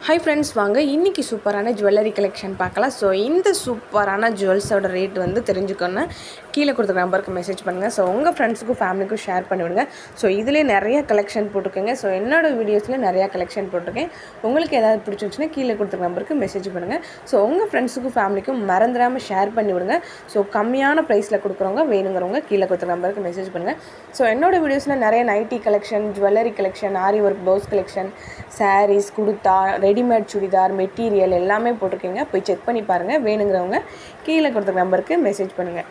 Hi friends, வாங்க இன்றைக்கி சூப்பரான ஜுவல்லரி கலெக்ஷன் பார்க்கலாம். ஸோ இந்த சூப்பரான ஜுவல்ஸோட ரேட் வந்து தெரிஞ்சுக்கணும். கீழே கொடுத்த நம்பருக்கு மெசேஜ் பண்ணுங்கள். ஸோ உங்கள் ஃப்ரெண்ட்ஸுக்கும் ஃபேமிலிக்கும் ஷேர் பண்ணிவிடுங்க. ஸோ இதிலே நிறைய கலெக்ஷன் போட்டிருக்கேங்க. ஸோ என்னோடய வீடியோஸில் நிறையா கலெக்ஷன் போட்டிருக்கேன். உங்களுக்கு ஏதாவது பிடிச்சிருந்துச்சுன்னா கீழே கொடுத்த நம்பருக்கு மெசேஜ் பண்ணுங்கள். ஸோ உங்கள் ஃப்ரெண்ட்ஸுக்கும் ஃபேமிலிக்கும் மறந்துடாமல் ஷேர் பண்ணிவிடுங்க. ஸோ கம்மியான ப்ரைஸில் கொடுக்குறவங்க வேணுங்கிறவங்க கீழே கொடுத்த நம்பருக்கு மெசேஜ் பண்ணுங்கள். ஸோ என்னோடய வீடியோஸில் நிறைய நைட்டி கலெக்ஷன், ஜுவல்லரி கலெக்ஷன், ஆரி ஒர்க், ப்ளவுஸ் கலெக்ஷன், சாரீஸ், குடுத்தா, ரெடிமேட் சுடிதார், மெட்டீரியல் எல்லாமே போட்டிருக்கீங்க. போய் செக் பண்ணி பாருங்கள். வேணுங்கிறவங்க கீழே கொடுத்த நம்பருக்கு மெசேஜ் பண்ணுங்கள்.